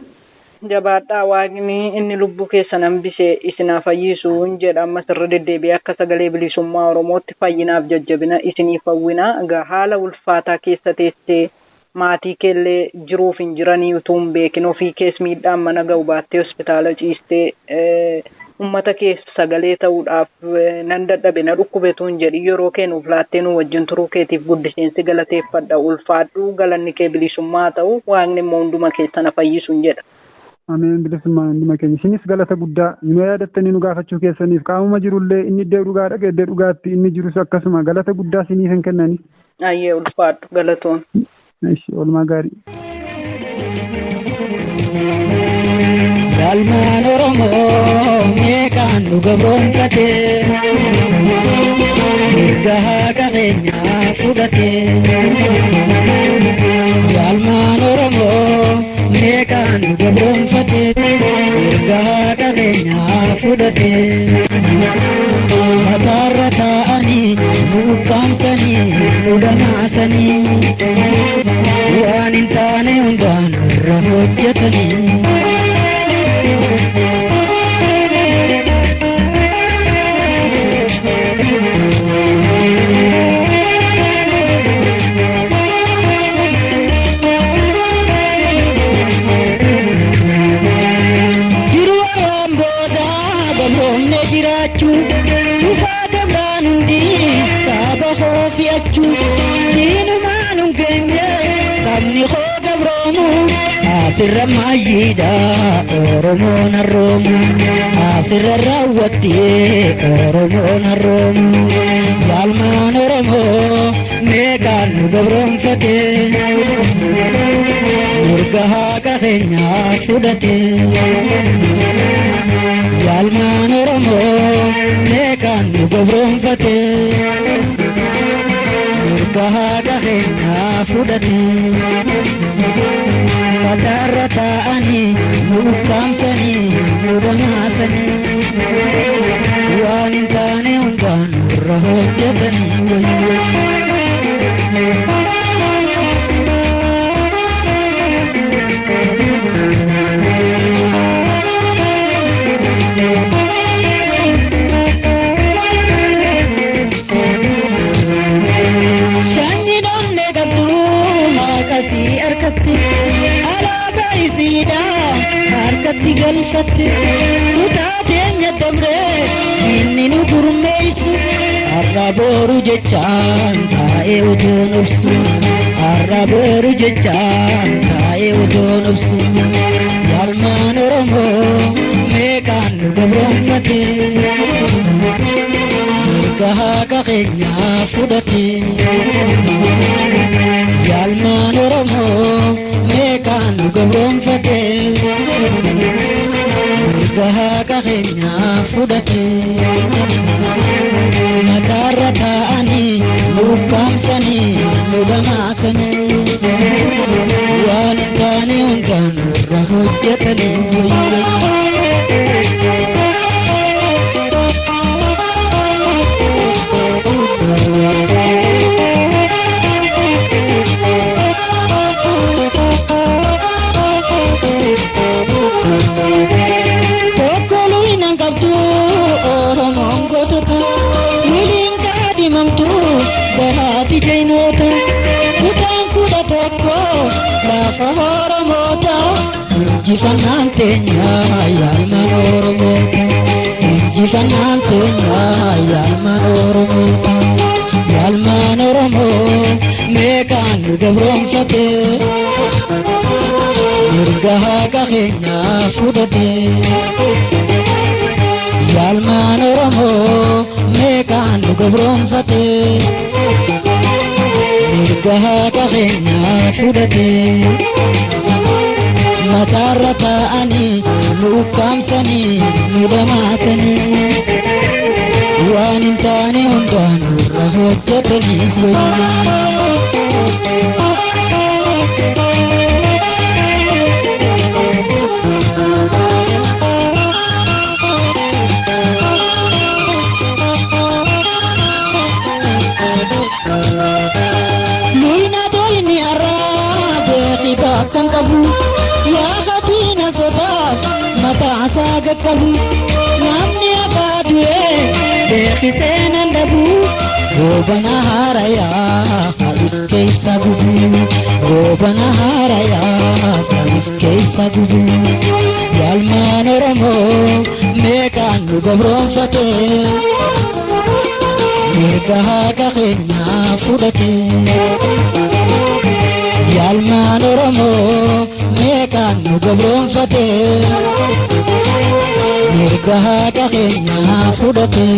Jabaadhaa waaqni inni lubbuu keessa nambisee isinaa fayyisu jedha ammas irra deddeebi'ee akka sagalee bilisummaa Oromootti fayyinaaf jajjabina isinii hawwina. Egaa haala ulfaataa keessa teessee maatii keellee jiruuf hin jiranii utuu hin beekin ofii keessa miidhaan mana ga'u baattee hospitaala ciistee ummata keessa sagalee ta'uudhaaf nan dadhabe na dhukkubetu hin jedhi yeroo kennuuf laattee nu wajjin turuu keetiif guddiseensi galateeffadha ulfaadhu galanni kee bilisummaa ta'u waaqni immoo hunduma keessa na fayyisu hin jedha.
Ameen bilisummaa hunduma keenya isinis galata guddaa nu yaadattanii nu gaafachuu keessaniif qaamuma jirullee inni iddoo dhugaa dhaqe iddoo dhugaatti inni jirus akkasuma galata guddaa isiniif hin kennani.
Ayyee ulfaadhu galatoon.
Oolmaa gaarii.
Ilmaan Oromoo meeqaan nu gabroonfatee mirga qabeenyaa fudhatee. Ilmaan Oromoo meeqaan nu gabroonfatee mirga qabeenyaa fudhatee. Mataarra taa'anii nu ukkaamsanii nu dhamaasanii waan hin taane hundaan irra hojjetanii. Asirra maayida Oromoon harroomu asirra raawwattee Oromoon harroomu ilmaan Oromoo meeqaan nu gabroonfatee mirga qabeenyaa fudhatee. Ilmaan Oromoo meeqaan nu gabroonfatee mirga qabeenyaa fudhatee. Mataarra taa'anii nu ukkaamsanii nu dhamaasanii waan hin taane hundaan irra hojjetanii. Shanyidoonni qabduu maqasii harkatti. Harkatti galfatte kutaa teenya dabree inni nu gurmeessu har'a booru jechaan taa'ee otoon obsu har'a booru jechaan taa'ee otoon obsu. Ilmaan Oromoo meeqaan nu gabroonfate mirga qabeenyaa fudhate. Ilmaan Oromoo meeqaan nu gabroonfate mirga qabeenyaa fudhate. Mataarra taa'anii nu ukkaamsanii nu dhamaasanii hojjetanii Tokkoliinan qabdu Oromoon gootota wiliin kaadhimamtu bahaati jaynoota kutaan kudha tokko lafa Oromoota injifannaan teenya yaalmaan Oromoota injifannaan teenya yaalmaan Oromoota yaalmaan Oromoo meeqaan nu gabroomfate mirga haqa keenya fudhate yaalmaan Oromoo meeqaan nu gabroomfate mirga haqa keenya fudhate mataarra taa'anii nu ukkaamsanii nu dhamaasanii waan hin taane hundaan nurra hojjetanii kan kabu ya katina sodak mata asaga kabu namni abadwe bekisenan dabu robana haraya halikke sagubu robana haraya halikke sagubu yalman Oromo mekan nu gabroomfate mirga haqa keenya fudhate yaalmaan Oromoo meeqaan nu gabroomfate mirga haqa keenya fudhate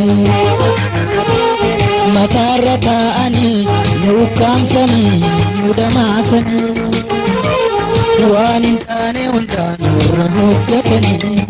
mataarra taa'anii nu ukkaamsanii nu dhamaasanii waan hin taane hundaan nurra hojjetanii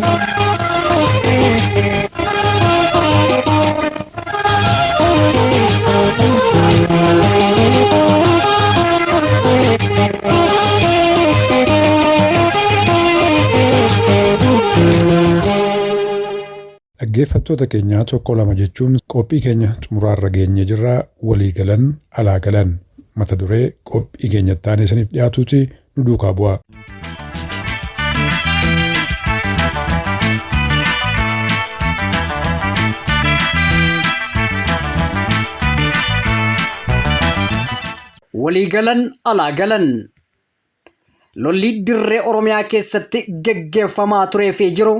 Dhaggeeffattoota keenyaa tokko lama jechuun qophii keenya xumuraarra geenye jirra walii galan alaa galan mata duree qophii keenya taanee isiniif dhiyaatuuti nu duukaa bu'aa.
Walii galan alaa galan lolli dirree Oromiyaa keessatti geggeeffamaa tureefii jiru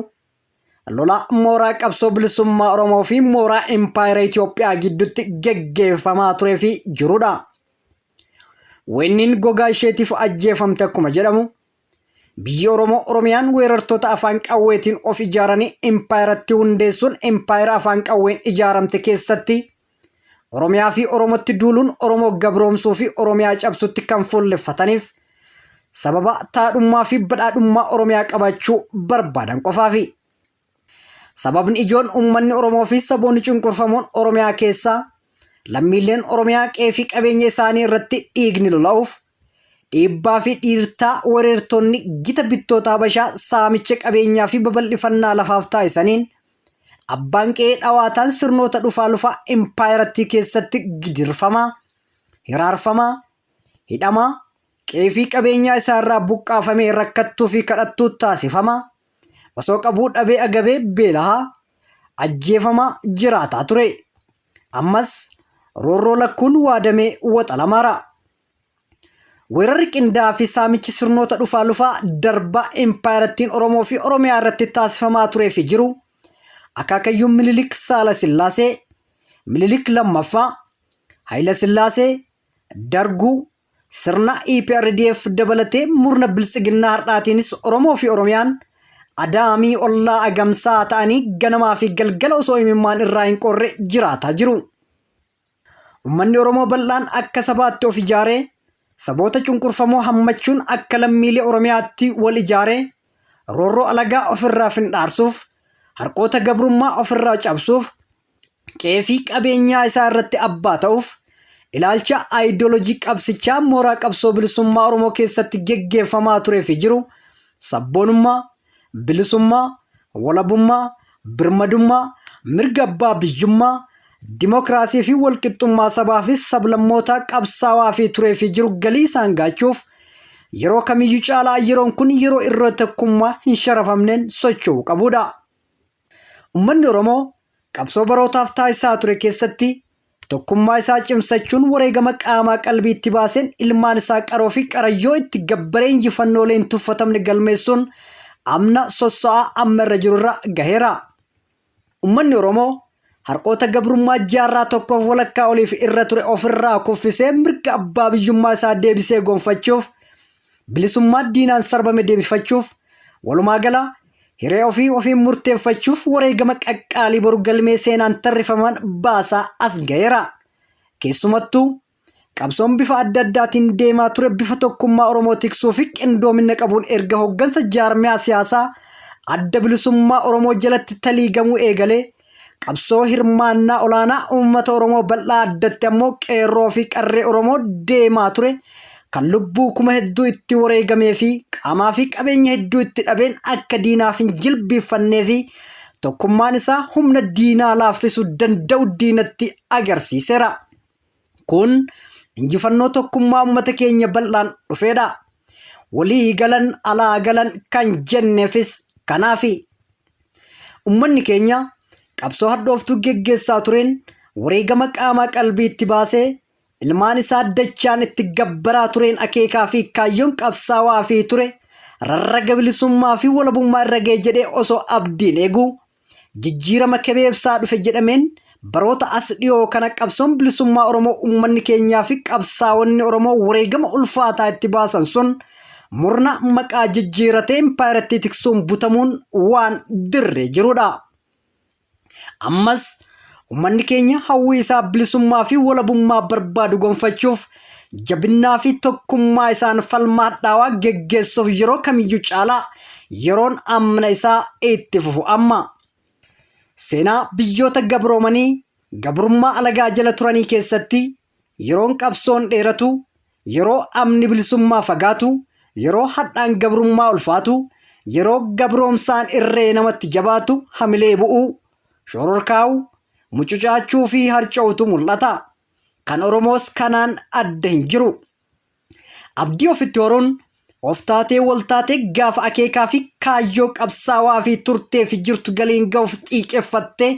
lola mooraa qabsoo bilisummaa Oromoo fi mooraa Empire Itoophiyaa gidduutti geggeeffamaa tureefii jirudha. Wanniin gogaa isheetiif ajjeefamte akkuma jedhamu biyyi Oromoo Oromiyaan weerartoota afaan qawweetiin of ijaaranii Empireetti hundeessuun Empire afaan qawween ijaaramte keessatti Oromiyaa fi Oromootti duuluun Oromoo gabroomsuu fi Oromiyaa cabsutti kan fuulleffataniif sababa taadhummaa fi badhaadhummaa Oromiyaa qabachuu barbaadan qofaafi. Sababni ijoon uummanni Oromoo fi saboonni cunqurfamoon Oromiyaa keessaa lammiileen Oromiyaa qeefii qabeenya isaanii irratti dhiigni lola'uuf dhiibbaa fi dhiirtaa weerartoonni gita bittoota Habashaa saamicha qabeenyaa fi babal'ifannaa lafaaf taasisaniin abbaan qe'ee dhawaataan sirnoota dhufaa lufaa Empireetti keessatti gidirfamaa, hiraarfamaa, hidhamaa, qeefii qabeenyaa isaarraa buqqaafamee rakkattuu fi kadhattuu taasifamaa, osoo qabuu dhabee agabee beelahaa, ajjeefamaa jiraataa ture. Ammas roorroo lakkuun waadamee waxalamaara. Weerarri qindaa'aa fi saamichi sirnoota dhufaa lufaa darbaa Empireettiin Oromoo fi Oromiyaa irratti taasifamaa turee fi jiru akaakayyuun Minilik Saala Sillaasee, Minilik Lammaffaa, Hayila Sillaasee, Darguu, sirna EPRDF dabalatee murna biltsiginnaa har'aatiinis Oromoo fi Oromiyaan adaamii ollaa agamsaa ta'anii ganamaa fi galgala osoo imimmaan irraa hin qorre jiraataa jiru. Uummanni Oromoo bal'aan akka sabaatti of ijaaree saboota cunqurfamoo hammachuun akka lammiilee Oromiyaatti wal ijaaree roorroo alagaa ofirraa findhaarsuuf harqoota gabrummaa ofirraa cabsuuf qeefii qabeenyaa isaa irratti abbaa ta'uuf ilaalcha aayidoloojii qabsichaa mooraa qabsoo bilisummaa Oromoo keessatti geggeeffamaa turee fi jiru
sabboonummaa, bilisummaa, walabummaa, birmadummaa, mirga abbaa biyyummaa, dimokiraasii fi walqixxummaa sabaa fi sablammootaa qabsaawaa fi turee fi jiru galii isaan gaachuuf yeroo kamiyyuu caalaa yeroon kun yeroo irra tokkummaa hin sharafamneen socho'uu qabudha. Uummanni Oromoo qabsoo barootaaf taasisaa ture keessatti tokkummaa isaa cimsachuun wareegama qaamaa qalbiitti baaseen ilmaan isaa qaroo fi qarayyoo itti gabbaree injifannooleen tuffatamne galmeessuun amna sossa'aa amma irra jirurra gaheera. Uummanni Oromoo harqoota gabrummaa jaarraa tokkoof walakkaa oliif irra ture ofirraa kuffisee mirga abbaa biyyummaa isaa deebisee gonfachuuf bilisummaa diinaan sarbame deebifachuuf walumaa gala hiree ofiin murteeffachuuf wareegama qaqqaalii boru galmee seenaan tarrifaman baasaa as gaheera. Keessumattuu qabsoon bifa adda addaatiin deemaa ture bifa tokkummaa Oromoo tiksuu fi qindoomina qabuun erga hoggansa jaarmiyaa siyaasaa adda bilisummaa Oromoo jalatti taliigamuu eegalee qabsoo hirmaannaa olaanaa uummata Oromoo bal'aa addatti ammoo qeerroo fi qarree Oromoo deemaa ture kan lubbuu kuma hedduu itti wareegamee fi qaamaa fi qabeenya hedduu itti dhabeen akka diinaaf hin jilbiffannee fi tokkummaan isaa humna diinaa laaffisuu danda'u diinatti agarsiiseera. Kun injifannoo tokkummaa uummata keenya bal'aan dhufeedha. Walii galan alaa galan kan jenneefis kanaafi. Uummanni keenya qabsoo hadhooftuu geggeessaa tureen wareegama qaamaa qalbii itti baasee ilmaan isaa dachaan itti gabbaraa tureen akeekaa fi kaayyoon qabsaawaa fi ture rarraga bilisummaa fi walabummaa irra ga'e jedhee osoo abdiin eeguu jijjiirama kabeebsaa dhufe jedhameen baroota as dhiyoo kana qabsoon bilisummaa Oromoo uummanni keenyaa fi qabsaawonni Oromoo wareegama ulfaataa itti baasan sun murna maqaa jijjiiratee impaayiratti tiksuun butamuun waan dirree jirudha. Ammas uummanni keenya hawwii isaa bilisummaa fi walabummaa barbaadu gonfachuuf jabinnaa fi tokkummaa isaan falmaa dhaawaa geggeessuuf yeroo kamiyyuu caalaa yeroon amna isaa itti fufu amma. Seenaa biyyoota gabroomanii gabrummaa alagaa jala turanii keessatti yeroon qabsoon dheeratu, yeroo amni bilisummaa fagaatu, yeroo hadhaan gabrummaa ulfaatu, yeroo gabroomsaan irree namatti jabaatu hamilee bu'uu, shororkaa'uu, mucucaachuu fi harca'utu mul'ata. Kan Oromoos kanaan adda hin jiru. Abdii ofitti horuun of taatee wal taatee gaafa akeekaa fi kaayyoo qabsaawaa fi turtee fi jirtu galiin ga'uuf xiiqeffattee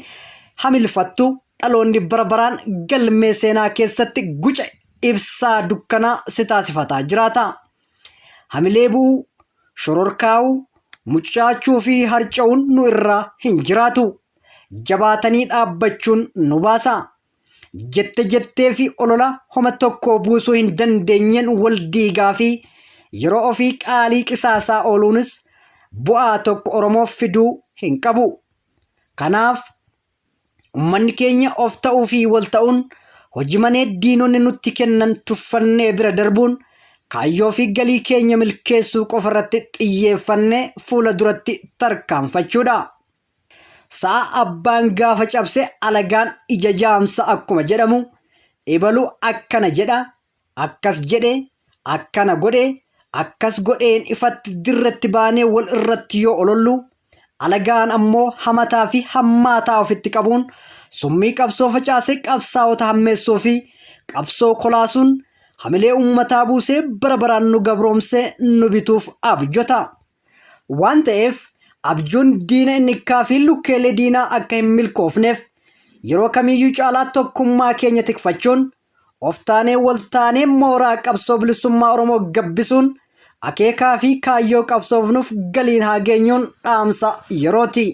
hamilfattu dhaloonni barbaraan galmee seenaa keessatti guca ibsaa dukkanaa si taasifataa jiraata. Hamilee bu'uu, shororkaa'uu, mucucaachuu fi harca'uun nu irraa hin jiraatu. Jabaatanii dhaabbachuun nu baasa. Jettee fi olola homa tokko buusuu hin dandeenyen wal diigaa fi yeroo ofii qaalii qisaasaa ooluunis bu'aa tokko Oromoof fiduu hin qabu. Kanaaf uummanni keenya of ta'uu fi wal ta'uun hojii manee diinonni nutti kennan tuffannee bira darbuun kaayyoo fi galii keenya milkeessuu qofa irratti xiyyeeffannee fuula duratti tarkaanfachuudha. Sa'a abbaan gaafa cabse alagaan ija jaamsa akkuma jedhamu ebaluu akkana jedha, akkas jedhe, akkana godhe, akkas godheen ifatti dirratti baanee wal irratti yoo olollu alagaan ammoo hamataa fi hammaataa ofitti qabuun summii qabsoo facaasee qabsaa'ota hammeessuu fi qabsoo kolaasuun hamilee uummataa buusee bara baraan nu gabroomsee nu bituuf abjota. Waan ta'eef abjuun diina inni fi lukkeelee diinaa akka hin milkoofneef yeroo kamiyyuu caalaa tokkummaa keenya tikfachuun of taanee wal taanee mooraa qabsoo bilisummaa Oromoo gabbisuun akeekaa fi kaayyoo qabsoofnuuf galiin haa geenyuun dhaamsa yerooti.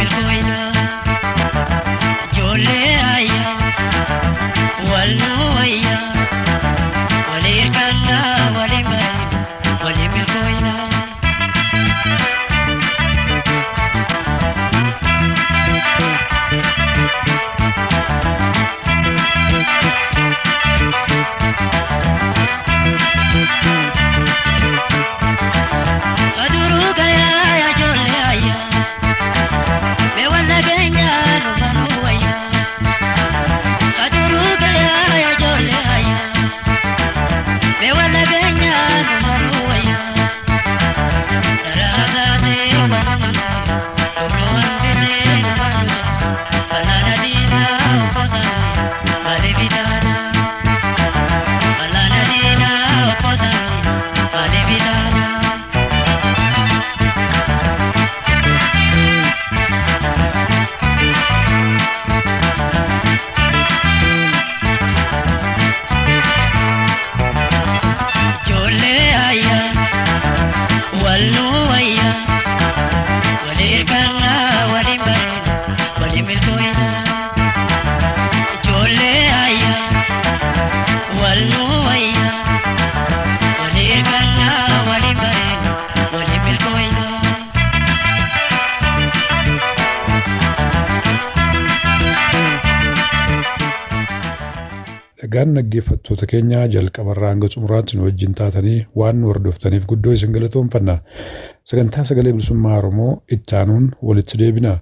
milkooyna ijoollee ayyaa wal nu wayyaa walii hirkannaa waliin bareedna walii milkooyna.
Dhagaan dhaggeeffattoota keenya jalqabarraa hanga xumuraatti nu wajjin taatanii waan nu hordoftaniif guddoo isin galatoomfanna. Sagantaa sagalee bilisummaa Oromoo itti aanuun walitti deebina.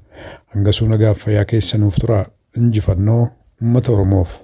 Hanga suura nagaaf fayyaa keessanuuf tura. Injifannoo uummata Oromoof.